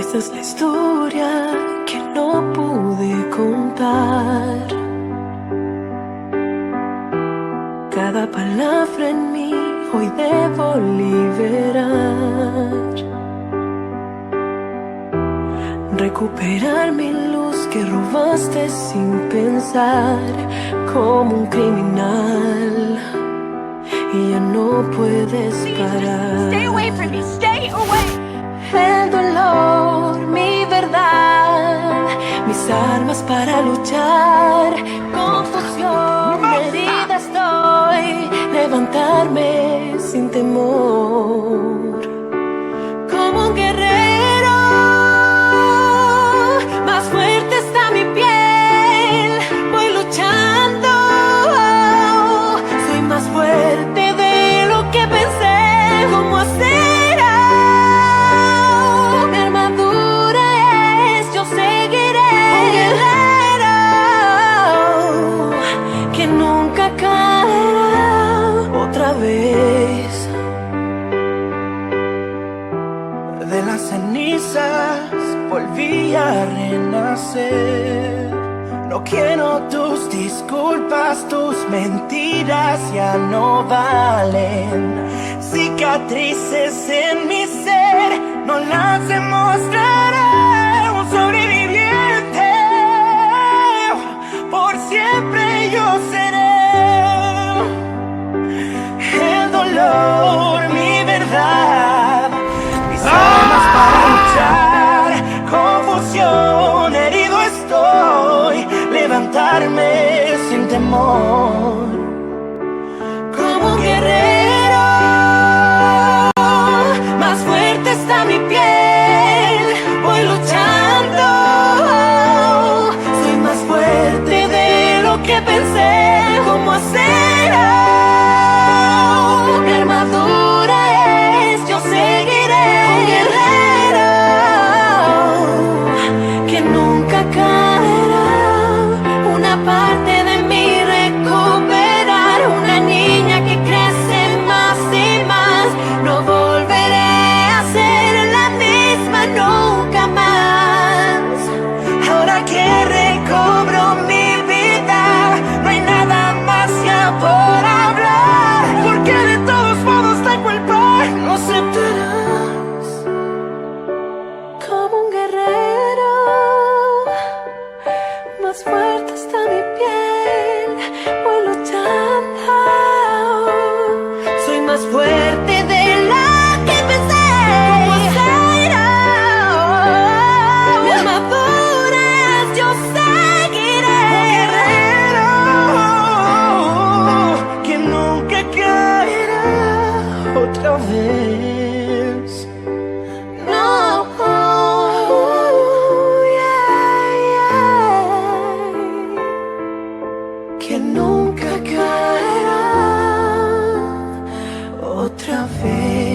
Esta es la historia que no pude contar. Cada palabra en mí hoy debo liberar. Recuperar mi luz que robaste sin pensar, como un criminal, y ya no puedes parar. Stay away from me, stay away. El dolor, mi verdad, mis armas para luchar. Confusión, herida estoy, levantarme sin temor. Como un guerrero, más fuerte está mi piel. Voy luchando, soy más fuerte de lo que pensé. ¿Cómo hacer? De las cenizas volví a renacer. No quiero tus disculpas, tus mentiras ya no valen. Cicatrices en mi ser no las demostraré. Un sobreviviente, por siempre yo seré. El dolor, mi verdad, mis armas para luchar. Confusión, herido estoy, levantarme sin temor. Como un guerrero, más fuerte está mi piel. Voy luchando, soy más fuerte de lo que pensé. ¿Cómo hacer? Mi armadura es, yo seguiré. Un guerrero que nunca caerá. Una parte de mí recuperar. Una niña que crece más y más. No volveré a ser la misma nunca más. Ahora que recobro mi vida, no hay nada más ya por hablar. Porque de todos modos tengo el pan. No aceptarás. Como un guerrero, más fuerte está mi piel. Voy luchando, soy más fuerte de la que pensé. ¿Cómo será? Mi armadura es, yo seguiré. Un guerrero que nunca caerá otra vez. No, que nunca caerá otra vez.